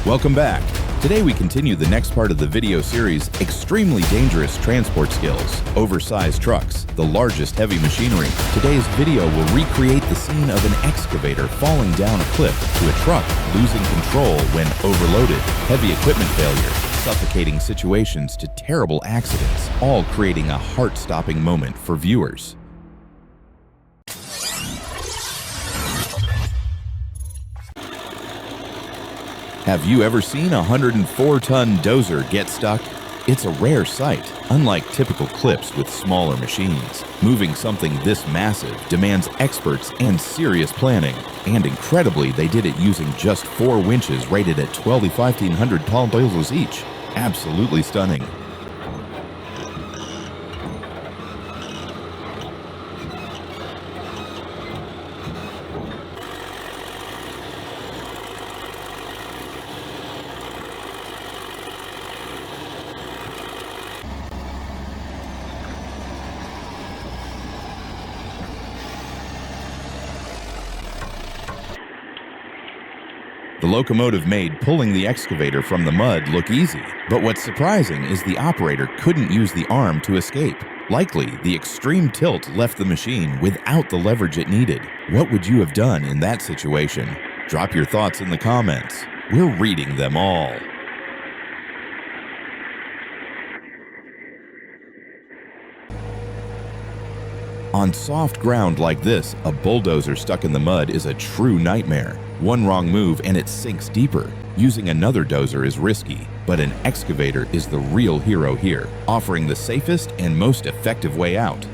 Welcome back. Today we continue the next part of the video series, Extremely Dangerous Transport Skills, Oversized Trucks, the Largest Heavy Machinery. Today's video will recreate the scene of an excavator falling down a cliff to a truck losing control when overloaded, heavy equipment failure, suffocating situations to terrible accidents, all creating a heart-stopping moment for viewers. Have you ever seen a 104-ton dozer get stuck? It's a rare sight, unlike typical clips with smaller machines. Moving something this massive demands experts and serious planning, and incredibly, they did it using just 4 winches rated at 1,500 pounds each. Absolutely stunning. The locomotive made pulling the excavator from the mud look easy, but what's surprising is the operator couldn't use the arm to escape. Likely, the extreme tilt left the machine without the leverage it needed. What would you have done in that situation? Drop your thoughts in the comments. We're reading them all. On soft ground like this, a bulldozer stuck in the mud is a true nightmare. One wrong move and it sinks deeper. Using another dozer is risky, but an excavator is the real hero here, offering the safest and most effective way out.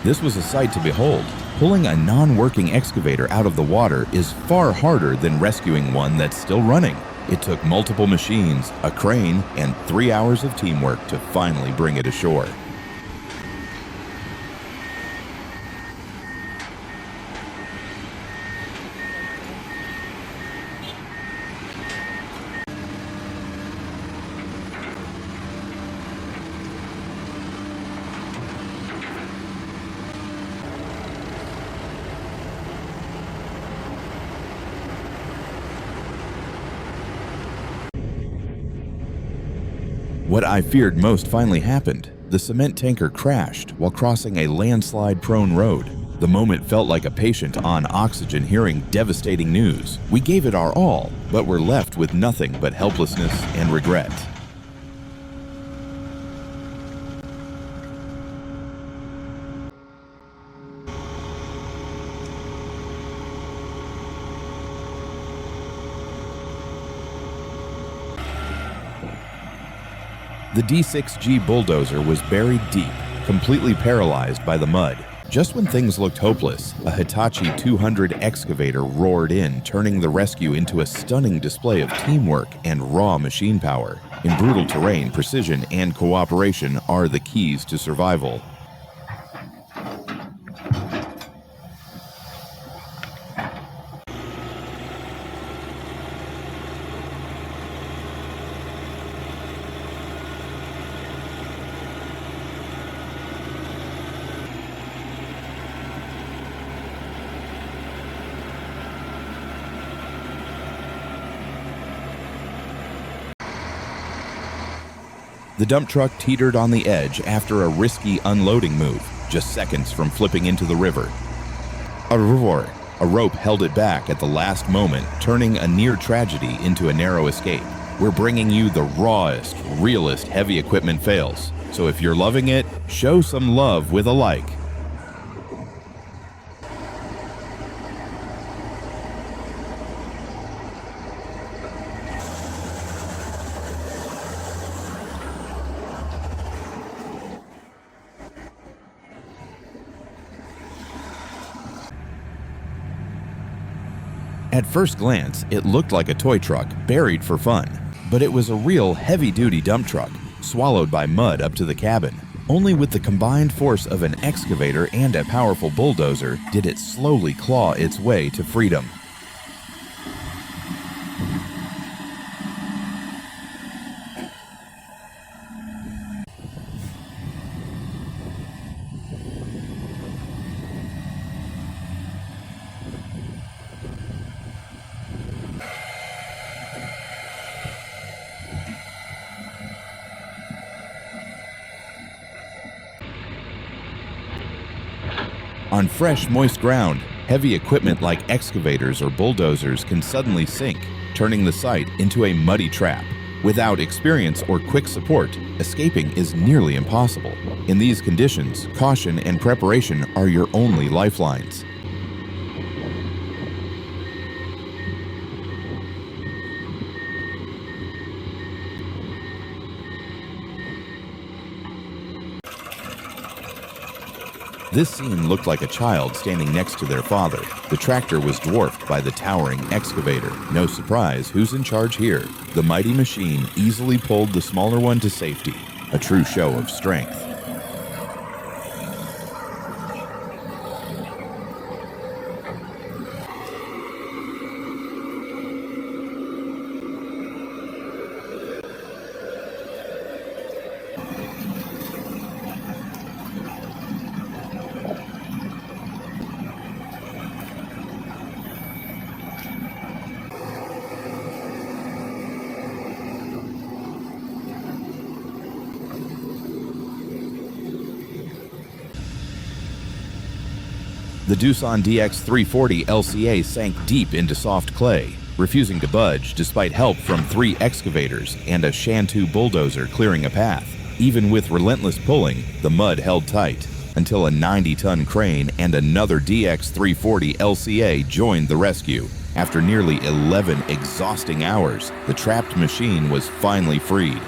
This was a sight to behold. Pulling a non-working excavator out of the water is far harder than rescuing one that's still running. It took multiple machines, a crane, and 3 hours of teamwork to finally bring it ashore. What I feared most finally happened. The cement tanker crashed while crossing a landslide-prone road. The moment felt like a patient on oxygen hearing devastating news. We gave it our all, but were left with nothing but helplessness and regret. The D6G bulldozer was buried deep, completely paralyzed by the mud. Just when things looked hopeless, a Hitachi 200 excavator roared in, turning the rescue into a stunning display of teamwork and raw machine power. In brutal terrain, precision and cooperation are the keys to survival. The dump truck teetered on the edge after a risky unloading move, just seconds from flipping into the river. A rope held it back at the last moment, turning a near tragedy into a narrow escape. We're bringing you the rawest, realest heavy equipment fails. So if you're loving it, show some love with a like. At first glance, it looked like a toy truck buried for fun, but it was a real heavy-duty dump truck. swallowed by mud up to the cabin. Only with the combined force of an excavator and a powerful bulldozer did it slowly claw its way to freedom. On fresh, moist ground, heavy equipment like excavators or bulldozers can suddenly sink, turning the site into a muddy trap. Without experience or quick support, escaping is nearly impossible. In these conditions, caution and preparation are your only lifelines. This scene looked like a child standing next to their father. The tractor was dwarfed by the towering excavator. No surprise, who's in charge here? The mighty machine easily pulled the smaller one to safety, a true show of strength. The Doosan DX340 LCA sank deep into soft clay, refusing to budge despite help from 3 excavators and a Shantou bulldozer clearing a path. Even with relentless pulling, the mud held tight until a 90-ton crane and another DX340 LCA joined the rescue. After nearly 11 exhausting hours, the trapped machine was finally freed.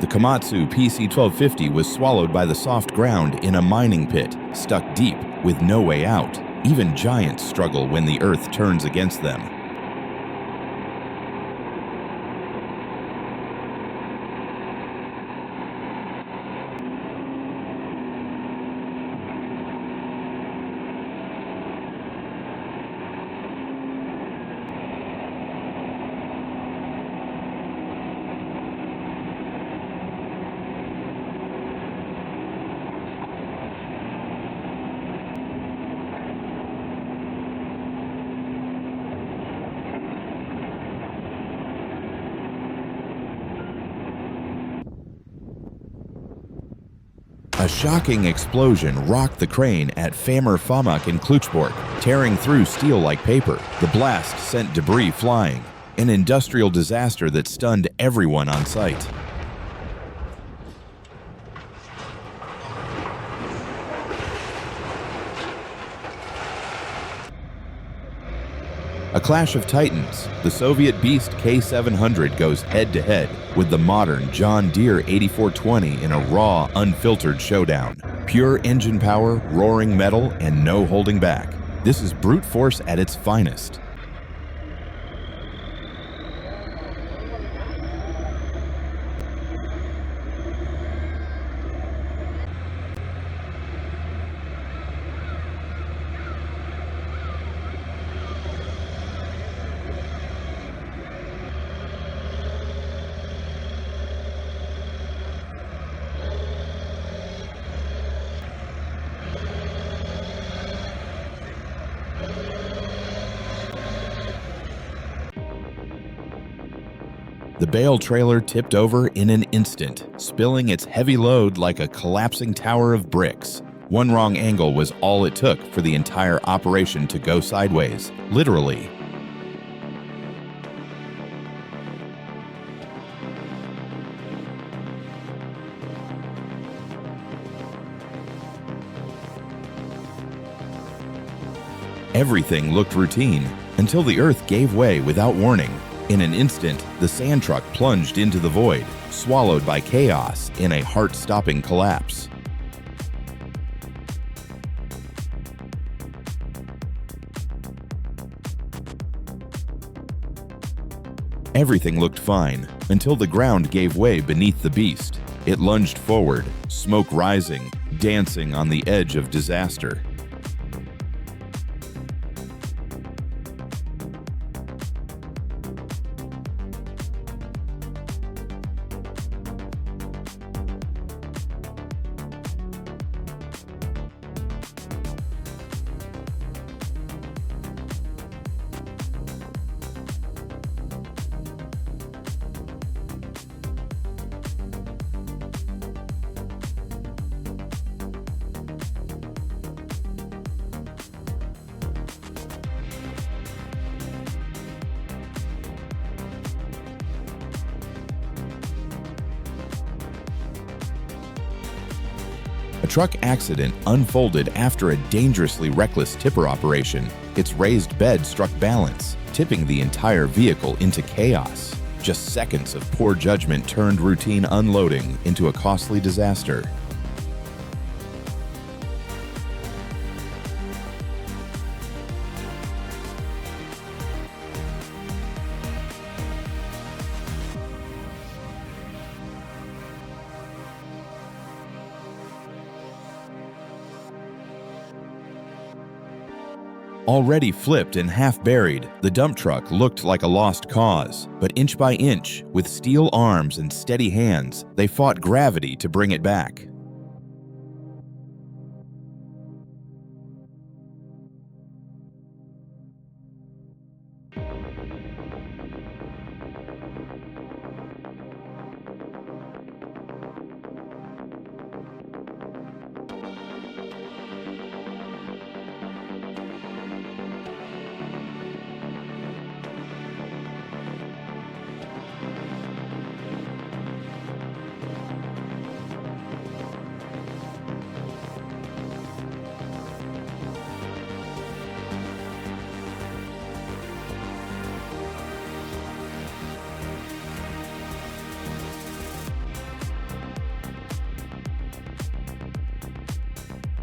The Komatsu PC-1250 was swallowed by the soft ground in a mining pit, stuck deep with no way out. Even giants struggle when the earth turns against them. A shocking explosion rocked the crane at Famer Famak in Kluchborg, tearing through steel like paper. The blast sent debris flying, an industrial disaster that stunned everyone on site. A clash of titans, the Soviet Beast K700 goes head-to-head with the modern John Deere 8420 in a raw, unfiltered showdown. Pure engine power, roaring metal, and no holding back. This is brute force at its finest. The bale trailer tipped over in an instant, spilling its heavy load like a collapsing tower of bricks. One wrong angle was all it took for the entire operation to go sideways, literally. Everything looked routine until the earth gave way without warning. In an instant, the sand truck plunged into the void, swallowed by chaos in a heart-stopping collapse. Everything looked fine until the ground gave way beneath the beast. It lunged forward, smoke rising, dancing on the edge of disaster. A truck accident unfolded after a dangerously reckless tipper operation. Its raised bed struck balance, tipping the entire vehicle into chaos. Just seconds of poor judgment turned routine unloading into a costly disaster. Already flipped and half buried, the dump truck looked like a lost cause. But inch by inch, with steel arms and steady hands, they fought gravity to bring it back.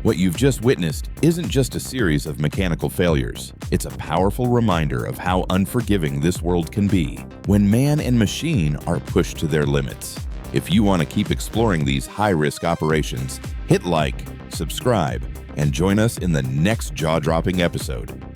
What you've just witnessed isn't just a series of mechanical failures. It's a powerful reminder of how unforgiving this world can be when man and machine are pushed to their limits. If you want to keep exploring these high-risk operations, hit like, subscribe, and join us in the next jaw-dropping episode.